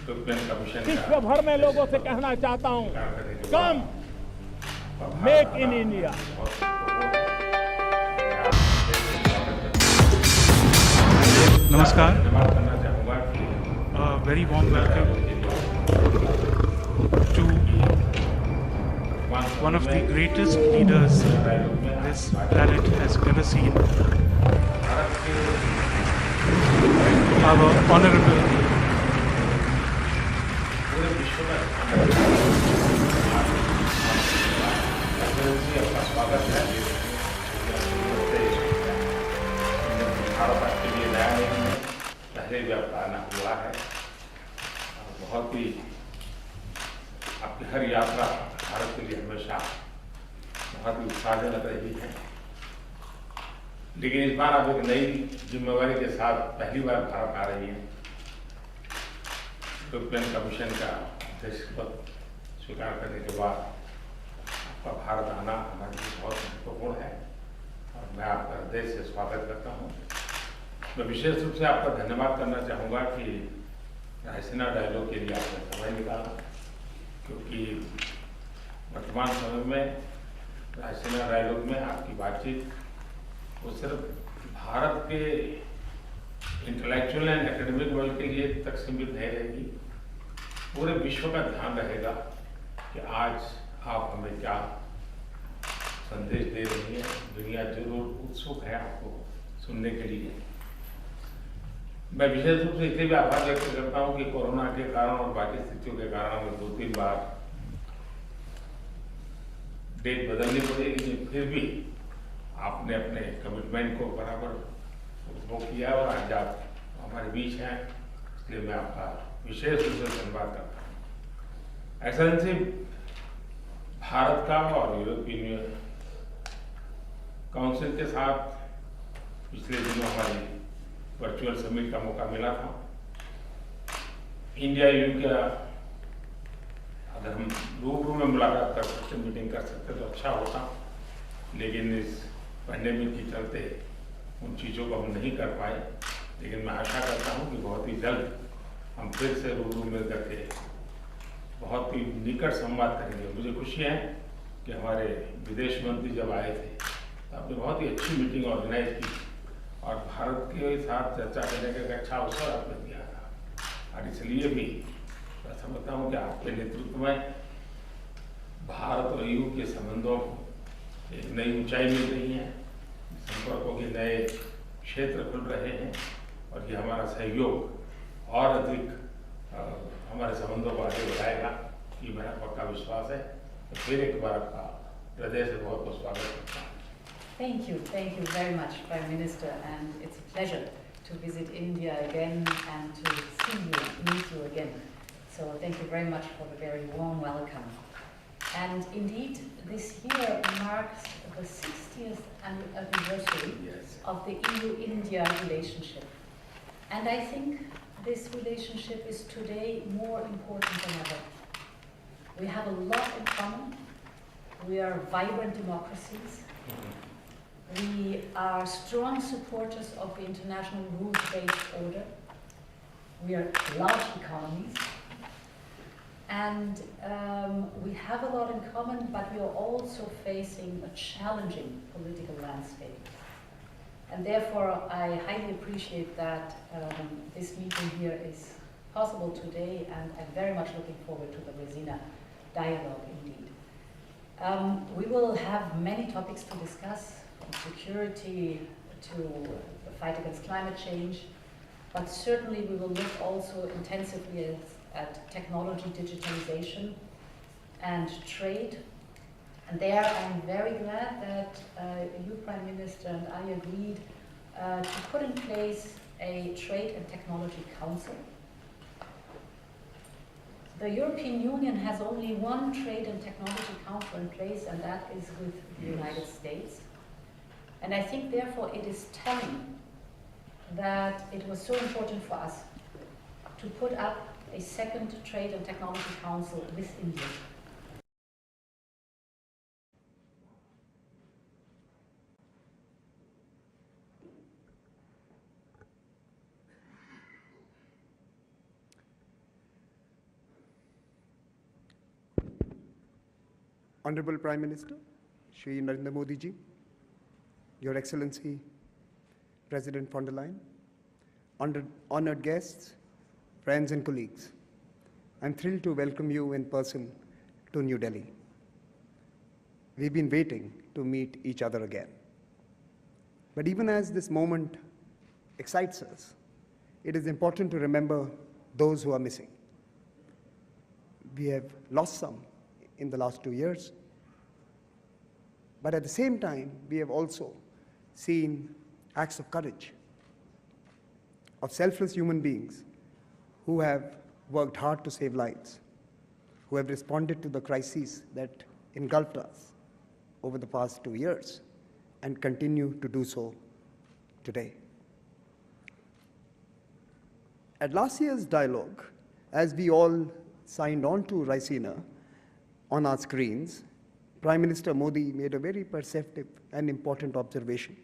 विश्व भर में लोगों से कहना चाहता हूं, कम make in India. Namaskar. A very warm welcome to one of the greatest leaders this planet has ever seen, our Honorable पहले भी आपका आना हुआ है। बहुत ही आपकी हर यात्रा भारत के लिए हमेशा बहुत ही उत्साहजनक रही है, लेकिन इस बार आप एक नई जिम्मेवारी के साथ पहली बार भारत आ रही है। यूरोपियन कमीशन का अध्यक्ष पद स्वीकार करने के बाद आपका भारत आना हमारे लिए बहुत महत्वपूर्ण है और मैं आपका हृदय से स्वागत करता हूँ। मैं विशेष रूप से आपका धन्यवाद करना चाहूँगा कि रायसीना डायलॉग के लिए आपने समय निकाला, क्योंकि वर्तमान समय में रायसीना डायलॉग में आपकी बातचीत वो सिर्फ भारत के इंटेलेक्चुअल एंड एकेडमिक वर्ल्ड के लिए तक सीमित नहीं रहेगी, पूरे विश्व का ध्यान रहेगा कि आज आप हमें क्या संदेश दे रही हैं। दुनिया जरूर उत्सुक है आपको सुनने के लिए। मैं विशेष रूप से इसलिए भी आभार व्यक्त करता हूं कि कोरोना के कारण और बाकी स्थितियों के कारण हमें 2-3 बार डेट बदलनी पड़ी, लेकिन फिर भी आपने अपने कमिटमेंट को बराबर वो किया और आज आप हमारे बीच हैं, इसलिए मैं आपका विशेष रूप से धन्यवाद करता हूँ। एक्सेलेंसी, भारत का और यूरोपियन यूनियन काउंसिल के साथ पिछले दिनों हमारी वर्चुअल समिट का मौका मिला था। इंडिया यूके का अगर हम रूबरू में मुलाकात कर सकते, मीटिंग कर सकते तो अच्छा होता, लेकिन इस पैंडेमिक के चलते उन चीज़ों को हम नहीं कर पाए। लेकिन मैं आशा करता हूं कि बहुत ही जल्द हम फिर से रूबरू मिल करके बहुत ही निकट संवाद करेंगे। मुझे खुशी है कि हमारे विदेश मंत्री जब आए थे तो आपने बहुत ही अच्छी मीटिंग ऑर्गेनाइज की और भारत के साथ चर्चा करने का एक अच्छा अवसर आपने दिया था। और इसलिए भी मैं समझता हूँ कि आपके नेतृत्व में भारत और यूरोप के संबंधों को एक नई ऊंचाई मिल रही है, संपर्कों के नए क्षेत्र खुल रहे हैं और ये हमारा सहयोग और अधिक हमारे संबंधों को आगे बढ़ाएगा, ये मेरा पक्का विश्वास है। तो फिर एक बार आपका हृदय से बहुत बहुत स्वागत करता हूँ। Thank you very much, Prime Minister, and it's a pleasure to visit India again and to see you, meet you again. So thank you very much for the very warm welcome. And indeed, this year marks the 60th anniversary of the EU-India relationship. And I think this relationship is today more important than ever. We have a lot in common. We are vibrant democracies. We are strong supporters of the international rules-based order. We are large economies. And we have a lot in common, but we are also facing a challenging political landscape. And therefore, I highly appreciate that this meeting here is possible today, and I'm very much looking forward to the Raisina Dialogue indeed. We will have many topics to discuss, from security to the fight against climate change, but certainly we will look also intensively at technology, digitalization, and trade. And there I'm very glad that you, Prime Minister, and I agreed to put in place a Trade and Technology Council. The European Union has only one Trade and Technology Council in place, and that is with the United States. And I think, therefore, it is telling that it was so important for us to put up a second Trade and Technology Council with India. Honorable Prime Minister, Shri Narendra Modi ji, Your Excellency, President von der Leyen, honored guests, friends and colleagues, I'm thrilled to welcome you in person to New Delhi. We've been waiting to meet each other again. But even as this moment excites us, it is important to remember those who are missing. We have lost some in the last 2 years, but at the same time, we have also seen acts of courage of selfless human beings who have worked hard to save lives, who have responded to the crises that engulfed us over the past 2 years and continue to do so today. At last year's dialogue, as we all signed on to Raisina on our screens, Prime Minister Modi made a very perceptive and important observation.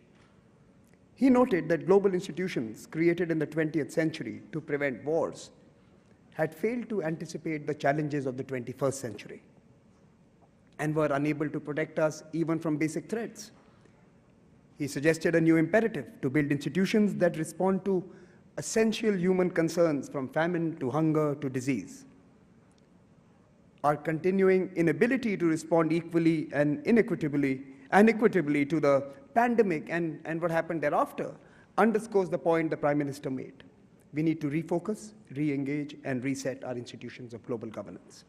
He noted that global institutions created in the 20th century to prevent wars had failed to anticipate the challenges of the 21st century and were unable to protect us even from basic threats. He suggested a new imperative to build institutions that respond to essential human concerns from famine to hunger to disease. Our continuing inability to respond equally and equitably to the pandemic and what happened thereafter underscores the point the Prime Minister made. We need to refocus, re-engage, and reset our institutions of global governance.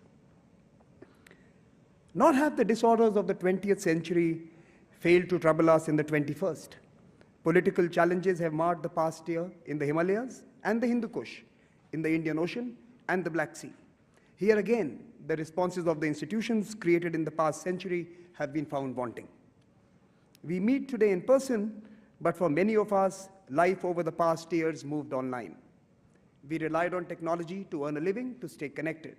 Nor have the disorders of the 20th century failed to trouble us in the 21st. Political challenges have marred the past year in the Himalayas and the Hindu Kush, in the Indian Ocean and the Black Sea. Here again, the responses of the institutions created in the past century have been found wanting. We meet today in person, but for many of us, life over the past years moved online. We relied on technology to earn a living, to stay connected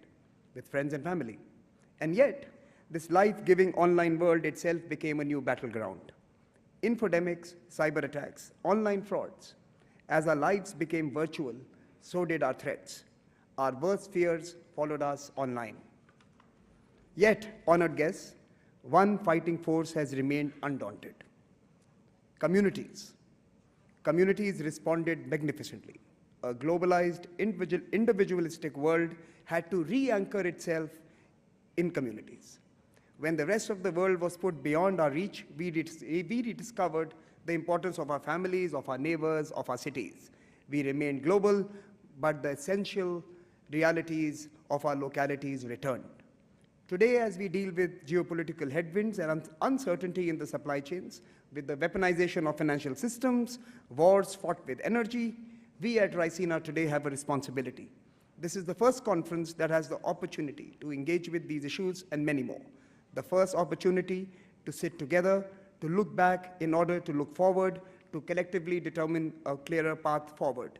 with friends and family. And yet, this life-giving online world itself became a new battleground. Infodemics, cyber attacks, online frauds. As our lives became virtual, so did our threats. Our worst fears followed us online. Yet, honored guests, one fighting force has remained undaunted. Communities. Communities responded magnificently. A globalized, individualistic world had to re-anchor itself in communities. When the rest of the world was put beyond our reach, we rediscovered the importance of our families, of our neighbors, of our cities. We remained global, but the essential realities of our localities returned. Today, as we deal with geopolitical headwinds and uncertainty in the supply chains, with the weaponization of financial systems, wars fought with energy, we at Raisina today have a responsibility. This is the first conference that has the opportunity to engage with these issues and many more. The first opportunity to sit together, to look back in order to look forward, to collectively determine a clearer path forward.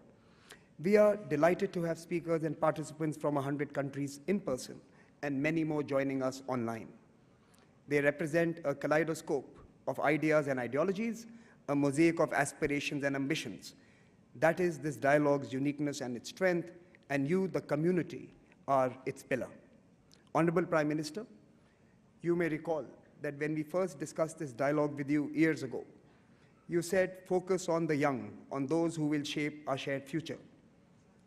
We are delighted to have speakers and participants from 100 countries in person and many more joining us online. They represent a kaleidoscope of ideas and ideologies, a mosaic of aspirations and ambitions. That is this dialogue's uniqueness and its strength, and you, the community, are its pillar. Honorable Prime Minister, you may recall that when we first discussed this dialogue with you years ago, you said focus on the young, on those who will shape our shared future.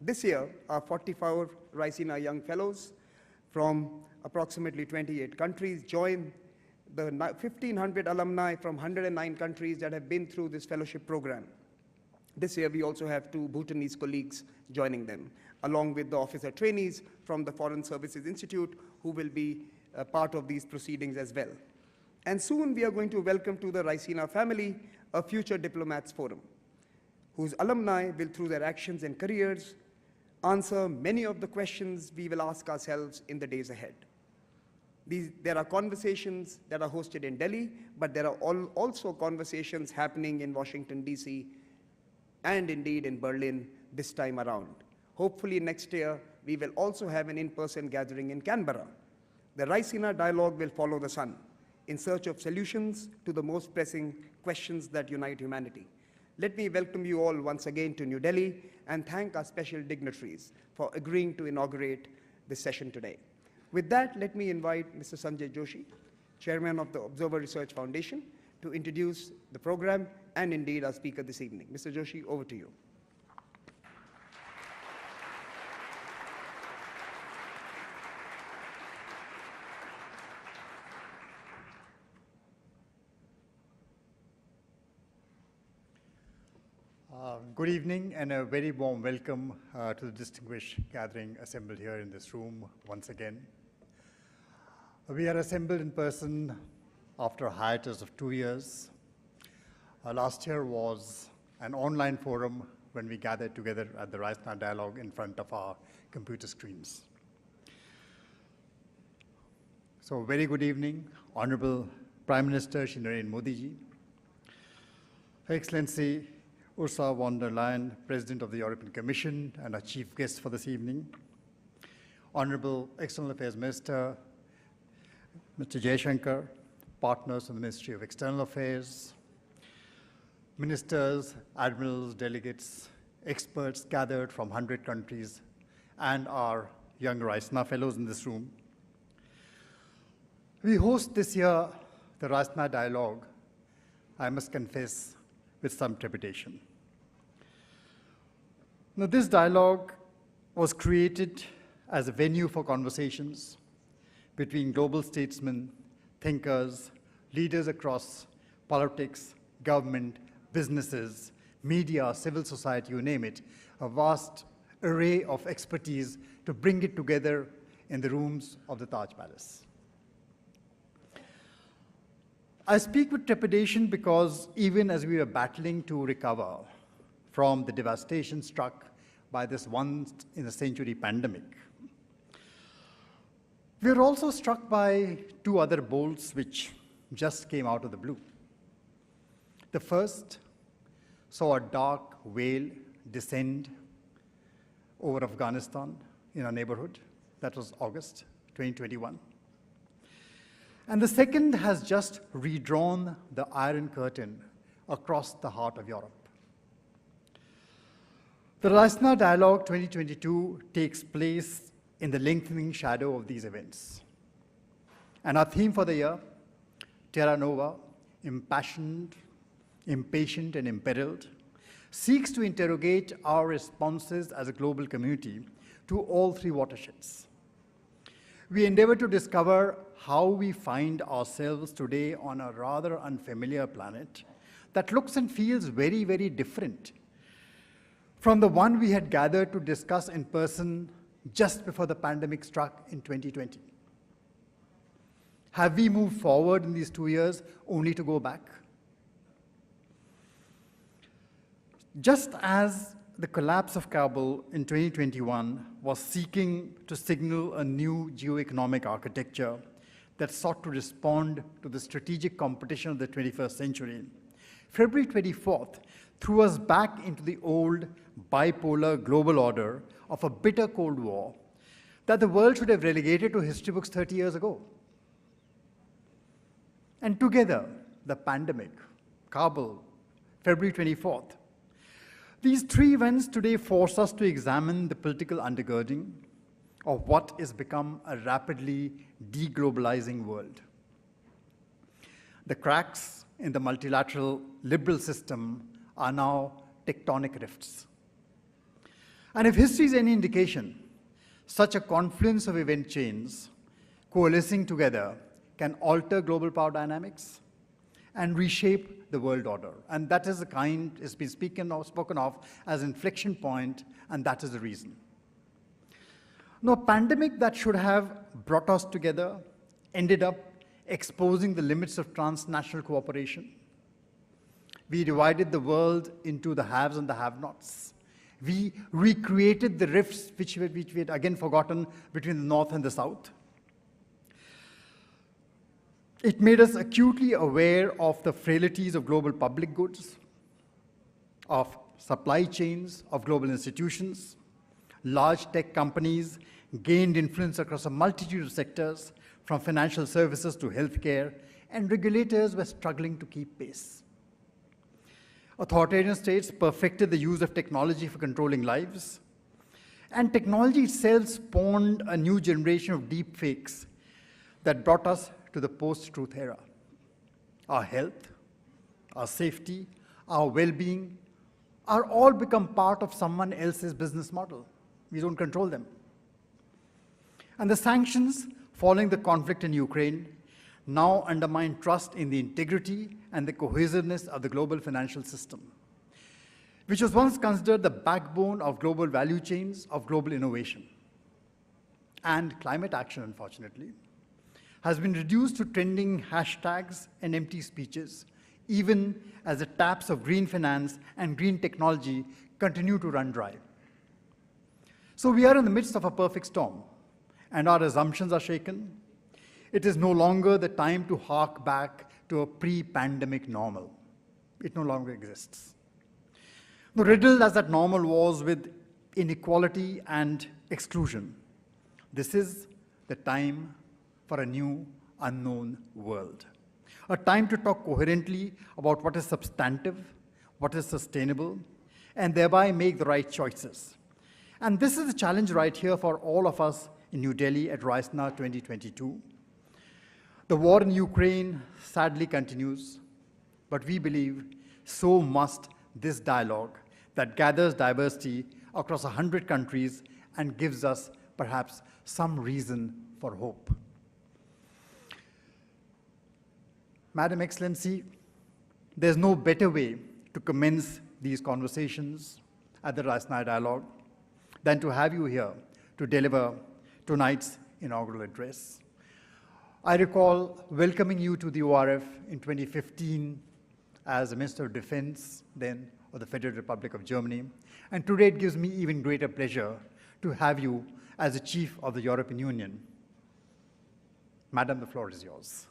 This year, our 44 Raisina Young Fellows from approximately 28 countries join the 1,500 alumni from 109 countries that have been through this fellowship program. This year, we also have 2 Bhutanese colleagues joining them, along with the officer trainees from the Foreign Services Institute, who will be part of these proceedings as well. And soon, we are going to welcome to the Raisina family a Future Diplomats Forum, whose alumni will, through their actions and careers, answer many of the questions we will ask ourselves in the days ahead. There are conversations that are hosted in Delhi, but there are also conversations happening in Washington, D.C., and indeed in Berlin this time around. Hopefully next year, we will also have an in-person gathering in Canberra. The Raisina Dialogue will follow the sun in search of solutions to the most pressing questions that unite humanity. Let me welcome you all once again to New Delhi and thank our special dignitaries for agreeing to inaugurate this session today. With that, let me invite Mr. Sanjay Joshi Chairman of the Observer Research Foundation, to introduce the program and indeed our speaker this evening. Mr. Joshi, over to you. Good evening and a very warm welcome to the distinguished gathering assembled here in this room once again. We are assembled in person after a hiatus of 2 years. Last year was an online forum when we gathered together at the Raisina Dialogue in front of our computer screens. So very good evening, Honorable Prime Minister Shri Narendra Modi ji, Her Excellency Ursula von der Leyen, President of the European Commission and our chief guest for this evening, Honorable External Affairs Minister Mr. Jaishankar, partners from the Ministry of External Affairs, ministers, admirals, delegates, experts gathered from 100 countries, and our young Raisina fellows in this room. We host this year the Raisina Dialogue, I must confess, with some trepidation. Now, this dialogue was created as a venue for conversations between global statesmen, thinkers, leaders across politics, government, businesses, media, civil society, you name it, a vast array of expertise to bring it together in the rooms of the Taj Palace. I speak with trepidation because even as we were battling to recover from the devastation struck by this once-in-a-century pandemic, we were also struck by two other bolts which just came out of the blue. The first saw a dark veil descend over Afghanistan in our neighborhood. That was August 2021. And the second has just redrawn the Iron Curtain across the heart of Europe. The Raisina Dialogue 2022 takes place in the lengthening shadow of these events. And our theme for the year, Terra Nova, impassioned, impatient, and imperiled, seeks to interrogate our responses as a global community to all three watersheds. We endeavor to discover how we find ourselves today on a rather unfamiliar planet that looks and feels very, very different from the one we had gathered to discuss in person just before the pandemic struck in 2020. Have we moved forward in these 2 years only to go back? Just as the collapse of Kabul in 2021 was seeking to signal a new geoeconomic architecture that sought to respond to the strategic competition of the 21st century, February 24th threw us back into the old bipolar global order of a bitter Cold War that the world should have relegated to history books 30 years ago. And together, the pandemic, Kabul, February 24th, these three events today force us to examine the political undergirding of what has become a rapidly deglobalizing world. The cracks in the multilateral liberal system are now tectonic rifts. And if history is any indication, such a confluence of event chains coalescing together can alter global power dynamics and reshape the world order. And that is the kind it's been spoken of as inflection point, and that is the reason. No pandemic that should have brought us together ended up exposing the limits of transnational cooperation. We divided the world into the haves and the have-nots. We recreated the rifts which we had again forgotten between the North and the South. It made us acutely aware of the frailties of global public goods, of supply chains, of global institutions. Large tech companies gained influence across a multitude of sectors, from financial services to healthcare, and regulators were struggling to keep pace. Authoritarian states perfected the use of technology for controlling lives, and technology itself spawned a new generation of deep fakes that brought us to the post-truth era. Our health, our safety, our well-being are all become part of someone else's business model. We don't control them. And the sanctions following the conflict in Ukraine now undermine trust in the integrity and the cohesiveness of the global financial system, which was once considered the backbone of global value chains of global innovation. And climate action, unfortunately, has been reduced to trending hashtags and empty speeches, even as the taps of green finance and green technology continue to run dry. So we are in the midst of a perfect storm, and our assumptions are shaken. It is no longer the time to hark back to a pre-pandemic normal. It no longer exists. The riddled as that normal was with inequality and exclusion, this is the time for a new, unknown world. A time to talk coherently about what is substantive, what is sustainable, and thereby make the right choices. And this is the challenge right here for all of us in New Delhi at Raisina 2022. The war in Ukraine sadly continues, but we believe so must this dialogue that gathers diversity across 100 countries and gives us perhaps some reason for hope. Madam Excellency, there's no better way to commence these conversations at the Raisina Dialogue than to have you here to deliver tonight's inaugural address. I recall welcoming you to the ORF in 2015 as the Minister of Defense, then, of the Federal Republic of Germany. And today it gives me even greater pleasure to have you as the Chief of the European Union. Madam, the floor is yours.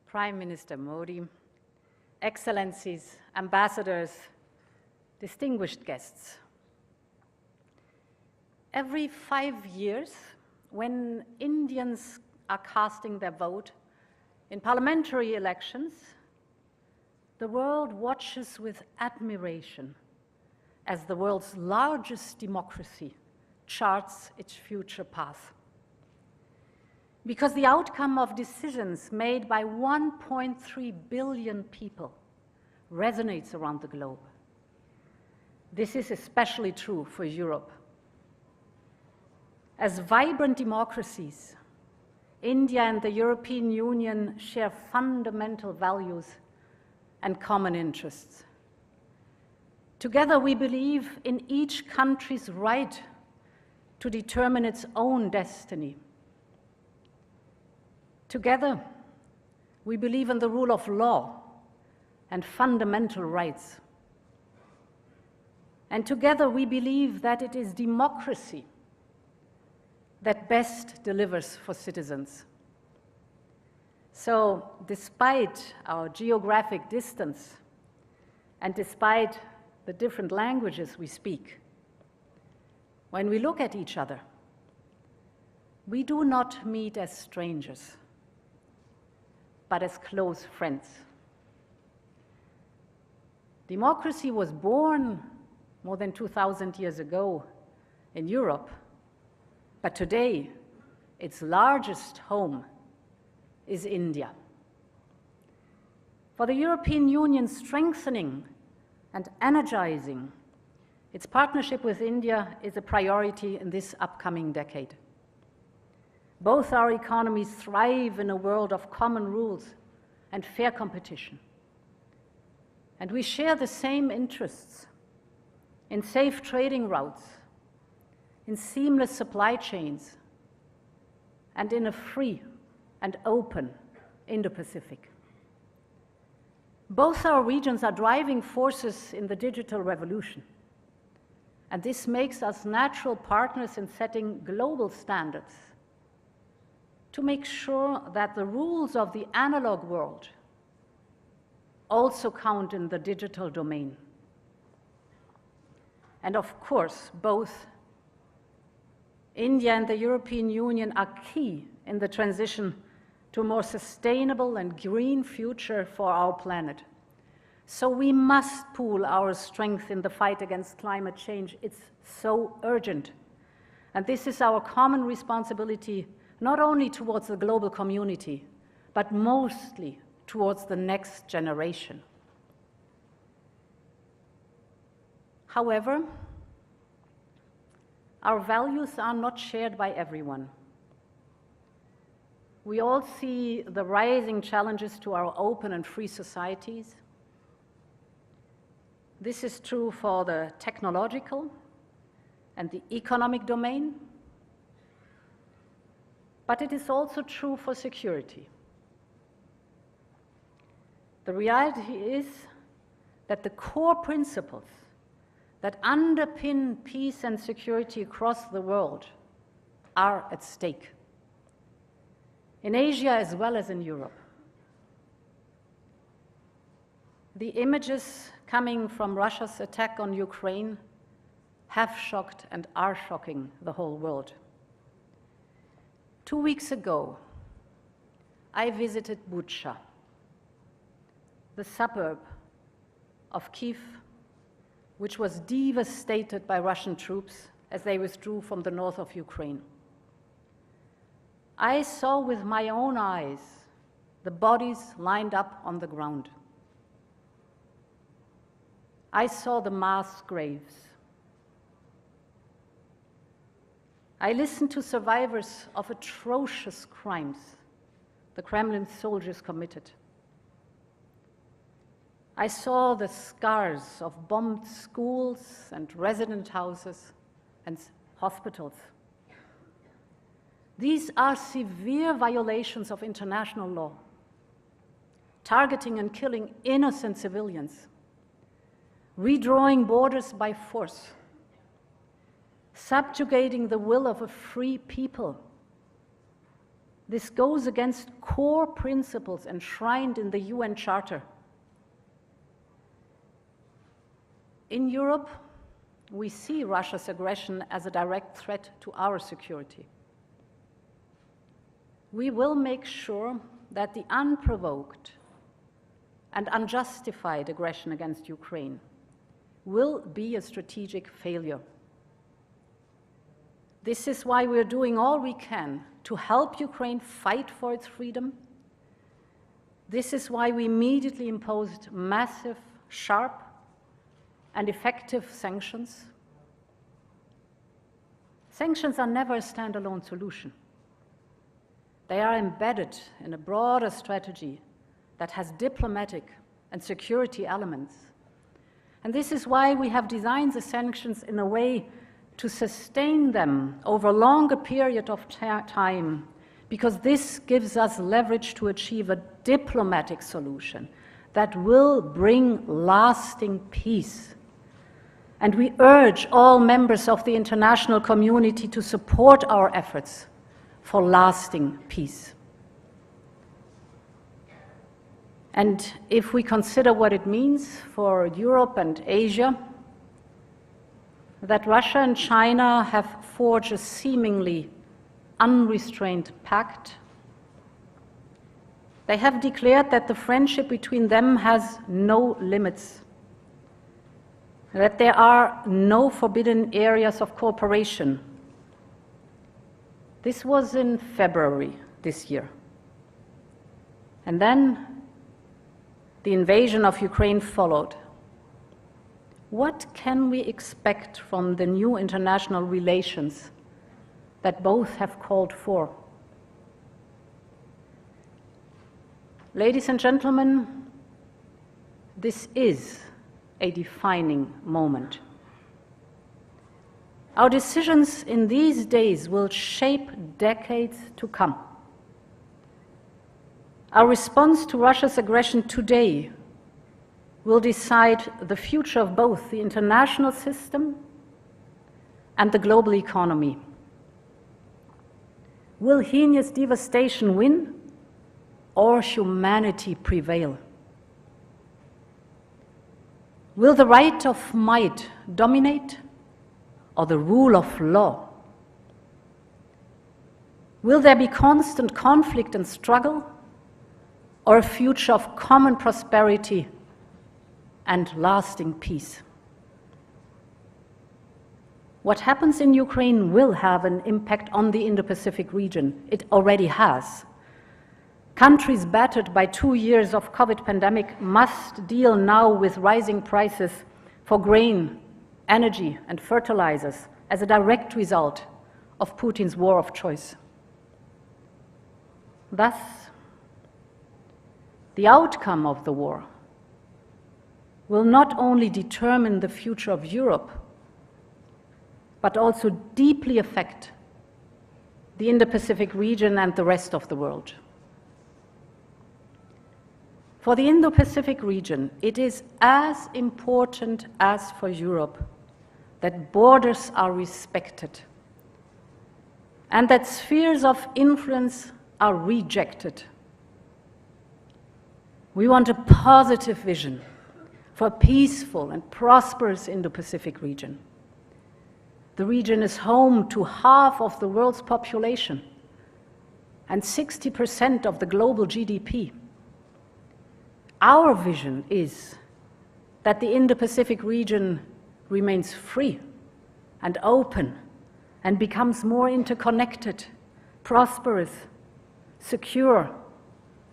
Prime Minister Modi, Excellencies, Ambassadors, distinguished guests. Every 5 years, when Indians are casting their vote in parliamentary elections, the world watches with admiration as the world's largest democracy charts its future path. Because the outcome of decisions made by 1.3 billion people resonates around the globe. This is especially true for Europe. As vibrant democracies, India and the European Union share fundamental values and common interests. Together, we believe in each country's right to determine its own destiny. Together, we believe in the rule of law and fundamental rights. And together, we believe that it is democracy that best delivers for citizens. So, despite our geographic distance and despite the different languages we speak, when we look at each other, we do not meet as strangers, but as close friends. Democracy was born more than 2,000 years ago in Europe, but today its largest home is India. For the European Union, strengthening and energizing its partnership with India is a priority in this upcoming decade. Both our economies thrive in a world of common rules and fair competition. And we share the same interests in safe trading routes, in seamless supply chains, and in a free and open Indo-Pacific. Both our regions are driving forces in the digital revolution, and this makes us natural partners in setting global standards to make sure that the rules of the analog world also count in the digital domain. And of course, both India and the European Union are key in the transition to a more sustainable and green future for our planet. So we must pool our strength in the fight against climate change. It's so urgent. And this is our common responsibility, not only towards the global community, but mostly towards the next generation. However, our values are not shared by everyone. We all see the rising challenges to our open and free societies. This is true for the technological and the economic domain, but it is also true for security. The reality is that the core principles that underpin peace and security across the world are at stake, in Asia as well as in Europe. The images coming from Russia's attack on Ukraine have shocked and are shocking the whole world. 2 weeks ago, I visited Bucha, the suburb of Kyiv, which was devastated by Russian troops as they withdrew from the north of Ukraine. I saw with my own eyes the bodies lined up on the ground. I saw the mass graves. I listened to survivors of atrocious crimes the Kremlin soldiers committed. I saw the scars of bombed schools and resident houses and hospitals. These are severe violations of international law, targeting and killing innocent civilians, redrawing borders by force, subjugating the will of a free people. This goes against core principles enshrined in the UN Charter. In Europe, we see Russia's aggression as a direct threat to our security. We will make sure that the unprovoked and unjustified aggression against Ukraine will be a strategic failure. This is why we're doing all we can to help Ukraine fight for its freedom. This is why we immediately imposed massive, sharp, and effective sanctions. Sanctions are never a standalone solution. They are embedded in a broader strategy that has diplomatic and security elements. And this is why we have designed the sanctions in a way to sustain them over a longer period of time, because this gives us leverage to achieve a diplomatic solution that will bring lasting peace. And we urge all members of the international community to support our efforts for lasting peace. And if we consider what it means for Europe and Asia, that Russia and China have forged a seemingly unrestrained pact, they have declared that the friendship between them has no limits, that there are no forbidden areas of cooperation. This was in February this year. And then the invasion of Ukraine followed. What can we expect from the new international relations that both have called for? Ladies and gentlemen, this is a defining moment. Our decisions in these days will shape decades to come. Our response to Russia's aggression today will decide the future of both the international system and the global economy. Will heinous devastation win, or humanity prevail? Will the right of might dominate, or the rule of law? Will there be constant conflict and struggle, or a future of common prosperity and lasting peace? What happens in Ukraine will have an impact on the Indo-Pacific region. It already has. Countries battered by 2 years of COVID pandemic must deal now with rising prices for grain, energy, and fertilizers as a direct result of Putin's war of choice. Thus, the outcome of the war will not only determine the future of Europe, but also deeply affect the Indo-Pacific region and the rest of the world. For the Indo-Pacific region, it is as important as for Europe that borders are respected and that spheres of influence are rejected. We want a positive vision for a peaceful and prosperous Indo-Pacific region. The region is home to half of the world's population and 60% of the global GDP. Our vision is that the Indo-Pacific region remains free and open and becomes more interconnected, prosperous, secure,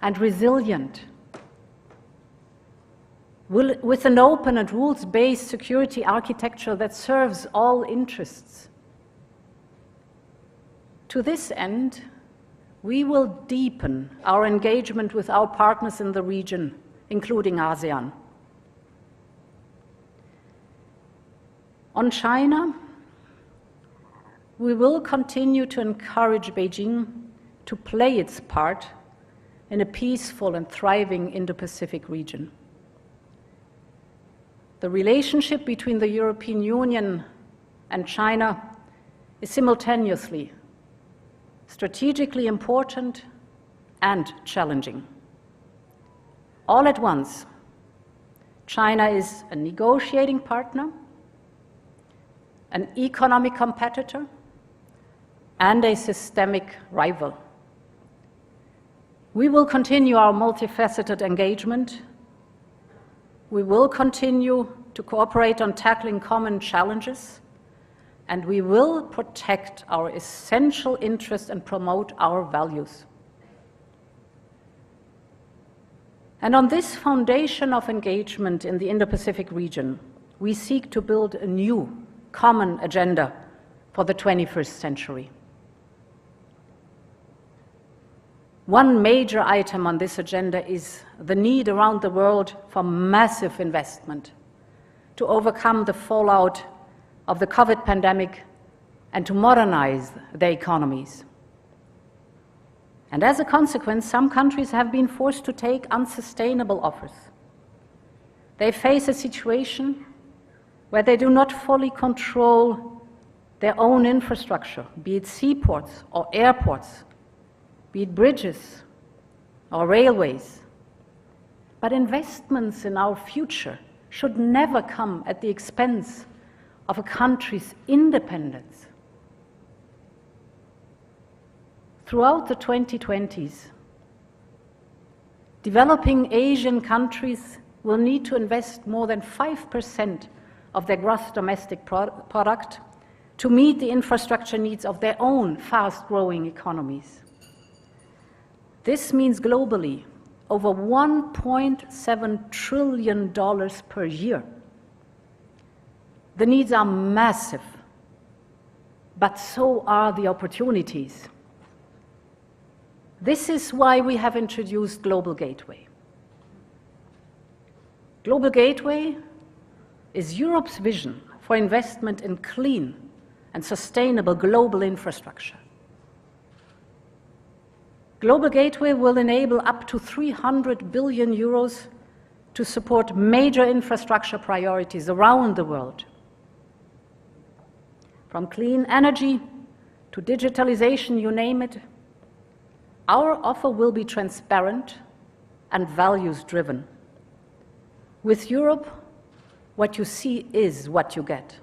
and resilient, with an open and rules-based security architecture that serves all interests. To this end, we will deepen our engagement with our partners in the region, including ASEAN. On China, we will continue to encourage Beijing to play its part in a peaceful and thriving Indo-Pacific region. The relationship between the European Union and China is simultaneously strategically important and challenging. All at once, China is a negotiating partner, an economic competitor, and a systemic rival. We will continue our multifaceted engagement. We will continue to cooperate on tackling common challenges, and we will protect our essential interests and promote our values. And on this foundation of engagement in the Indo-Pacific region, we seek to build a new common agenda for the 21st century. One major item on this agenda is the need around the world for massive investment to overcome the fallout of the COVID pandemic and to modernize their economies. And as a consequence, some countries have been forced to take unsustainable offers. They face a situation where they do not fully control their own infrastructure, be it seaports or airports, be it bridges or railways. But investments in our future should never come at the expense of a country's independence. Throughout the 2020s, developing Asian countries will need to invest more than 5% of their gross domestic product to meet the infrastructure needs of their own fast-growing economies. This means globally over $1.7 trillion per year. The needs are massive, but so are the opportunities. This is why we have introduced Global Gateway. Global Gateway is Europe's vision for investment in clean and sustainable global infrastructure. Global Gateway will enable up to 300 billion euros to support major infrastructure priorities around the world. From clean energy to digitalization, you name it, our offer will be transparent and values-driven. With Europe, what you see is what you get.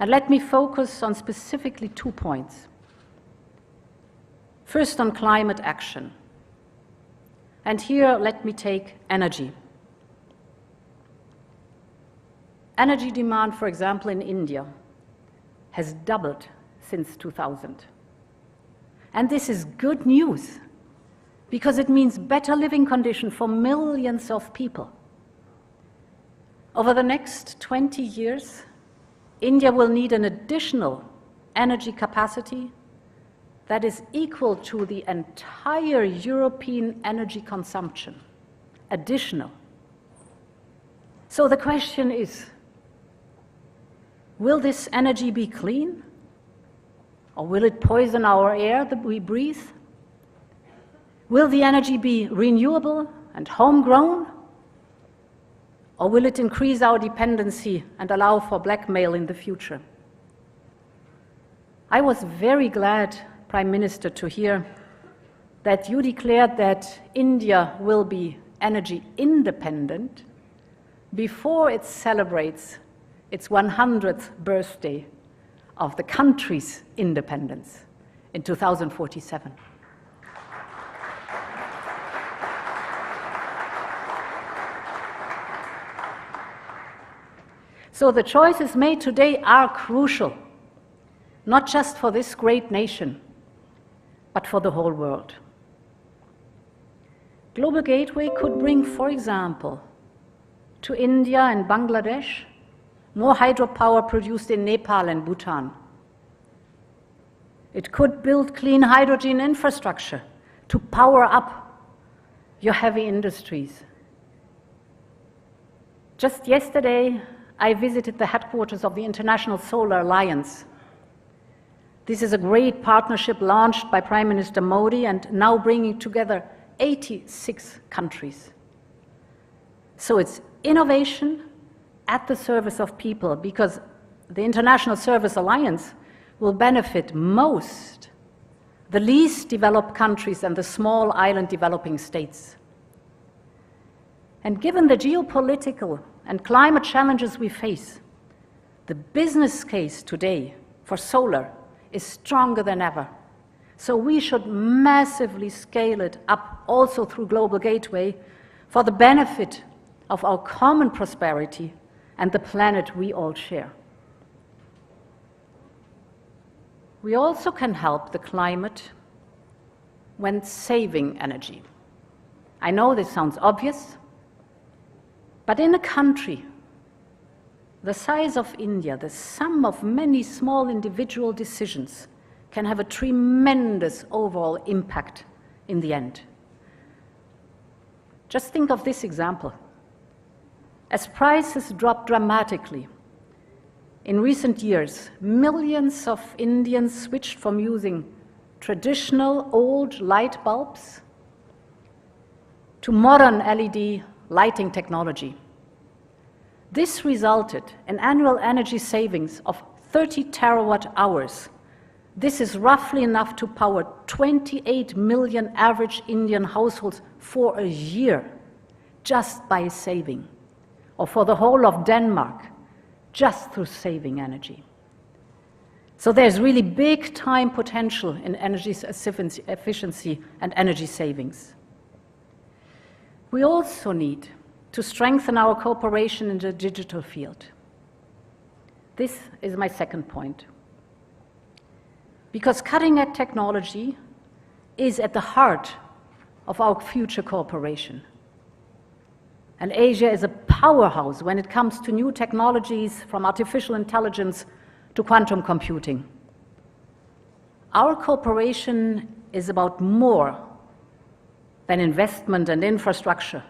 And let me focus on specifically 2 points. First, on climate action. And here, let me take energy. Energy demand, for example, in India, has doubled since 2000. And this is good news, because it means better living conditions for millions of people. Over the next 20 years, India will need an additional energy capacity that is equal to the entire European energy consumption, additional. So the question is, will this energy be clean? Or will it poison our air that we breathe? Will the energy be renewable and homegrown? Or will it increase our dependency and allow for blackmail in the future? I was very glad, Prime Minister, to hear that you declared that India will be energy independent before it celebrates its 100th birthday of the country's independence in 2047. So the choices made today are crucial, not just for this great nation, but for the whole world. Global Gateway could bring, for example, to India and Bangladesh more hydropower produced in Nepal and Bhutan. It could build clean hydrogen infrastructure to power up your heavy industries. Just yesterday, I visited the headquarters of the International Solar Alliance. This is a great partnership launched by Prime Minister Modi and now bringing together 86 countries. So it's innovation at the service of people, because the International Service Alliance will benefit most the least developed countries and the small island developing states. And given the geopolitical and climate challenges we face, the business case today for solar is stronger than ever. So we should massively scale it up also through Global Gateway for the benefit of our common prosperity and the planet we all share. We also can help the climate when saving energy. I know this sounds obvious, but in a country the size of India, the sum of many small individual decisions can have a tremendous overall impact in the end. Just think of this example. As prices drop dramatically, in recent years, millions of Indians switched from using traditional old light bulbs to modern LED lighting technology. This resulted in annual energy savings of 30 terawatt hours. This is roughly enough to power 28 million average Indian households for a year, just by saving, or for the whole of Denmark, just through saving energy. So there's really big time potential in energy efficiency and energy savings. We also need to strengthen our cooperation in the digital field. This is my second point. Because cutting-edge technology is at the heart of our future cooperation. And Asia is a powerhouse when it comes to new technologies, from artificial intelligence to quantum computing. Our cooperation is about more than investment and infrastructure.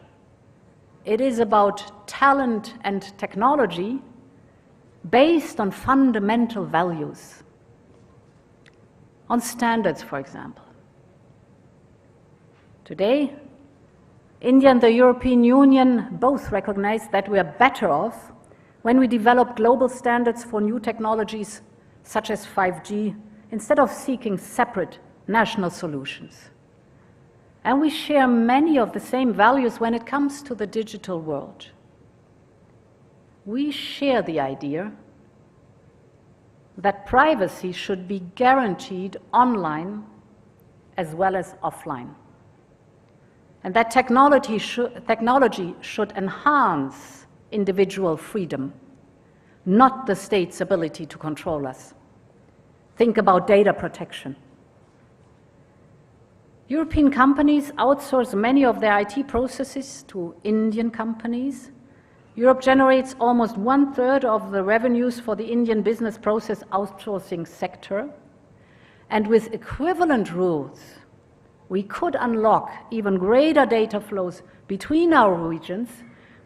It is about talent and technology based on fundamental values, on standards, for example. Today, India and the European Union both recognize that we are better off when we develop global standards for new technologies such as 5G, instead of seeking separate national solutions. And we share many of the same values when it comes to the digital world. We share the idea that privacy should be guaranteed online as well as offline. And that technology should enhance individual freedom, not the state's ability to control us. Think about data protection. European companies outsource many of their IT processes to Indian companies. Europe generates almost 1/3 of the revenues for the Indian business process outsourcing sector. And with equivalent rules, we could unlock even greater data flows between our regions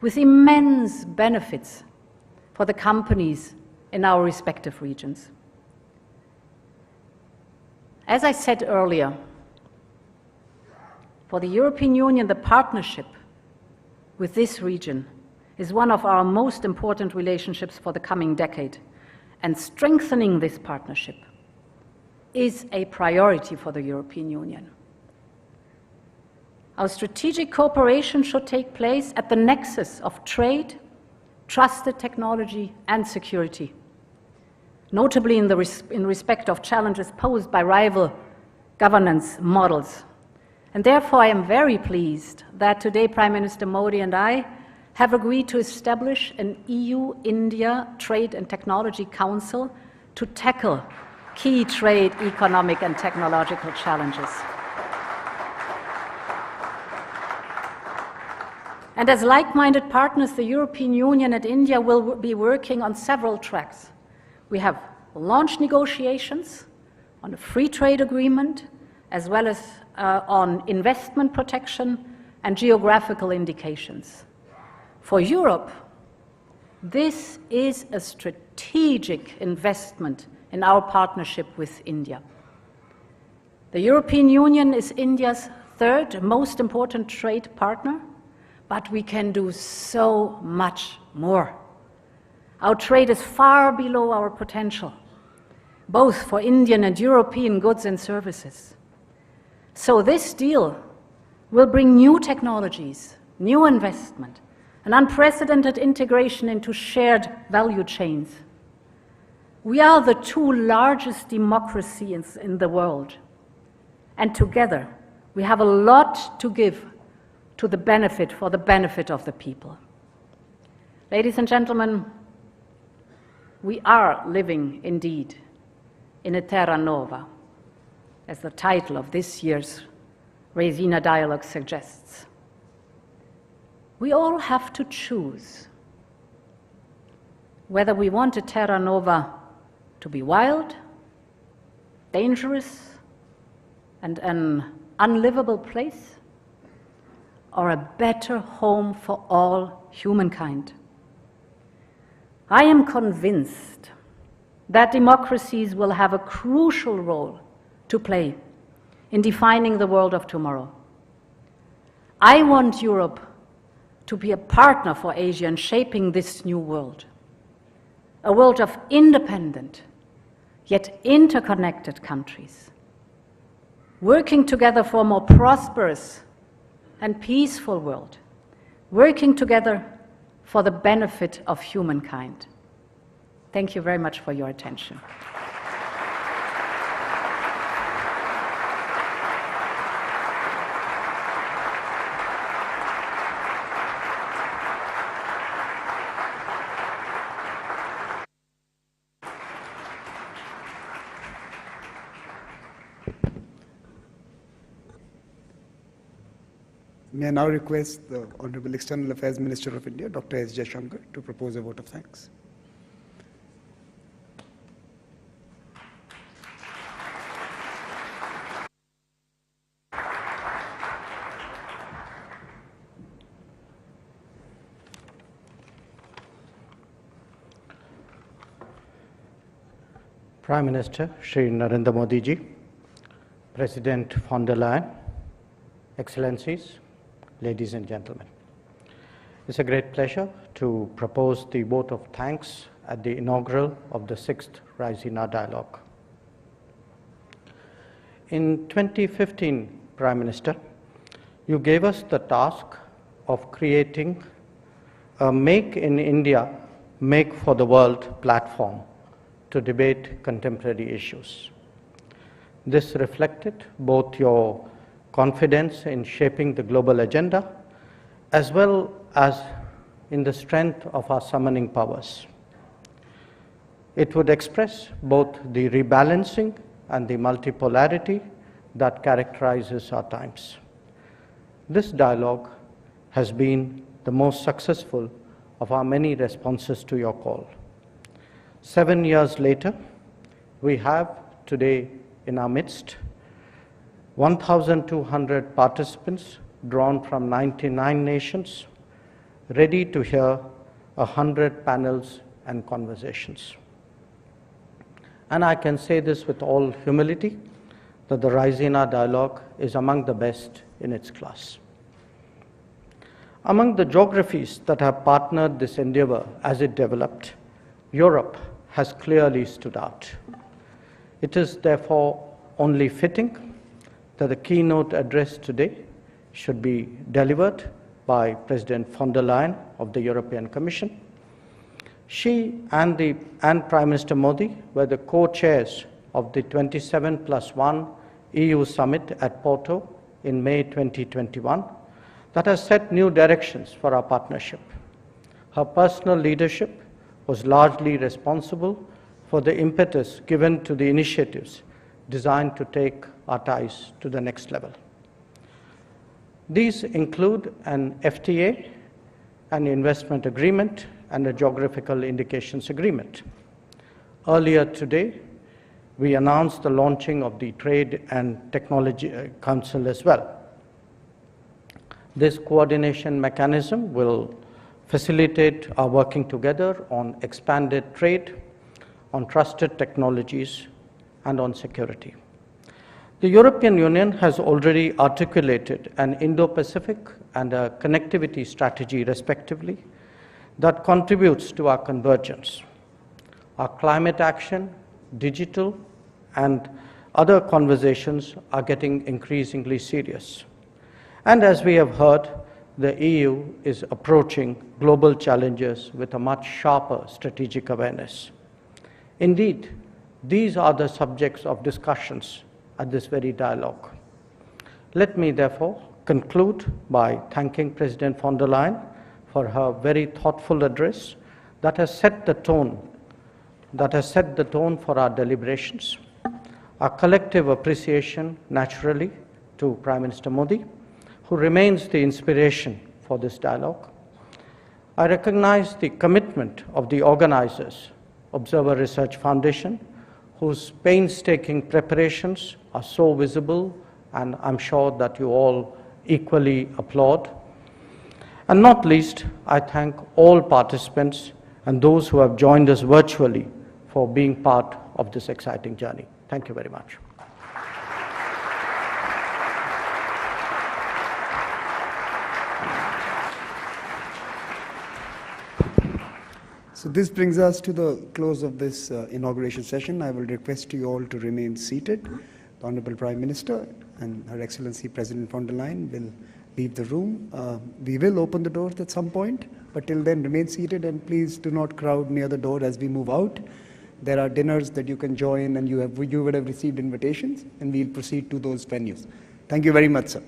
with immense benefits for the companies in our respective regions. As I said earlier, for the European Union, the partnership with this region is one of our most important relationships for the coming decade, and strengthening this partnership is a priority for the European Union. Our strategic cooperation should take place at the nexus of trade, trusted technology, and security, notably in respect of challenges posed by rival governance models. And therefore, I am very pleased that today Prime Minister Modi and I have agreed to establish an EU-India Trade and Technology Council to tackle key trade, economic, and technological challenges. And as like-minded partners, the European Union and India will be working on several tracks. We have launched negotiations on a free trade agreement, as well as on investment protection and geographical indications. For Europe, this is a strategic investment in our partnership with India. The European Union is India's third most important trade partner, but we can do so much more. Our trade is far below our potential, both for Indian and European goods and services. So this deal will bring new technologies, new investment, an unprecedented integration into shared value chains. We are the two largest democracies in the world, and together we have a lot to give for the benefit of the people. Ladies and gentlemen, we are living indeed in a terra nova, as the title of this year's Raisina Dialogue suggests. We all have to choose whether we want a terra nova to be wild, dangerous, and an unlivable place, or a better home for all humankind. I am convinced that democracies will have a crucial role to play in defining the world of tomorrow. I want Europe to be a partner for Asia in shaping this new world, a world of independent yet interconnected countries, working together for a more prosperous and peaceful world, working together for the benefit of humankind. Thank you very much for your attention. May I now request the Honorable External Affairs Minister of India, Dr. S. Jaishankar, to propose a vote of thanks. Prime Minister Shri Narendra Modi ji, President von der Leyen, Excellencies, ladies and gentlemen. It's a great pleasure to propose the vote of thanks at the inaugural of the 6th Raisina Dialogue. In 2015, Prime Minister, you gave us the task of creating a Make in India, Make for the World platform to debate contemporary issues. This reflected both your confidence in shaping the global agenda, as well as in the strength of our summoning powers. It would express both the rebalancing and the multipolarity that characterizes our times. This dialogue has been the most successful of our many responses to your call. 7 years later, we have today in our midst 1,200 participants drawn from 99 nations, ready to hear 100 panels and conversations. And I can say this with all humility, that the Raisina Dialogue is among the best in its class. Among the geographies that have partnered this endeavor as it developed, Europe has clearly stood out. It is therefore only fitting that the keynote address today should be delivered by President von der Leyen of the European Commission. She and Prime Minister Modi were the co-chairs of the 27+1 EU summit at Porto in May 2021 that has set new directions for our partnership. Her personal leadership was largely responsible for the impetus given to the initiatives designed to take our ties to the next level. These include an FTA, an investment agreement, and a geographical indications agreement. Earlier today, we announced the launching of the Trade and Technology Council as well. This coordination mechanism will facilitate our working together on expanded trade, on trusted technologies, and on security. The European Union has already articulated an Indo-Pacific and a connectivity strategy, respectively, that contributes to our convergence. Our climate action, digital, and other conversations are getting increasingly serious. And as we have heard, the EU is approaching global challenges with a much sharper strategic awareness. Indeed, these are the subjects of discussions at this very dialogue. Let me therefore conclude by thanking President von der Leyen for her very thoughtful address that has set the tone for our deliberations. Our collective appreciation, naturally, to Prime Minister Modi, who remains the inspiration for this dialogue. I recognize the commitment of the organizers, Observer Research Foundation, whose painstaking preparations are so visible, and I'm sure that you all equally applaud. And not least, I thank all participants and those who have joined us virtually for being part of this exciting journey. Thank you very much. So this brings us to the close of this inauguration session. I will request you all to remain seated. The Honorable Prime Minister and Her Excellency President von der Leyen will leave the room. We will open the doors at some point, but till then remain seated and please do not crowd near the door as we move out. There are dinners that you can join, and you would have received invitations, and we'll proceed to those venues. Thank you very much, sir.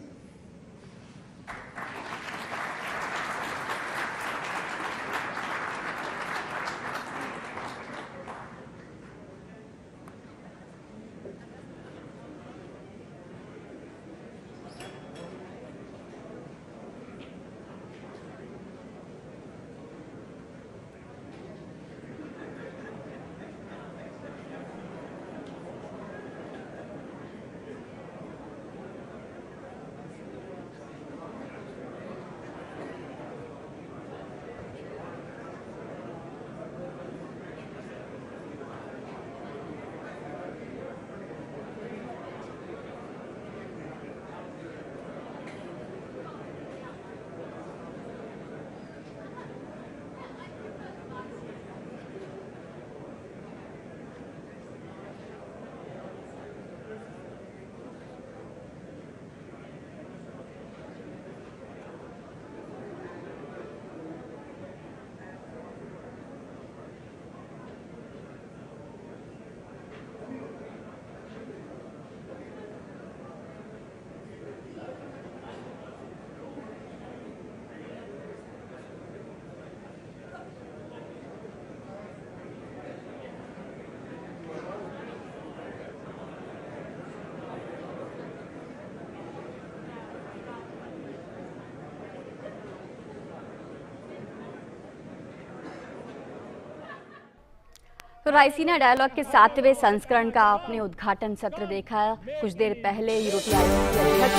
तो Raisina dialogue के 7वें संस्करण का आपने उद्घाटन सत्र देखा। कुछ देर पहले यूरोपीय आयोग के अध्यक्ष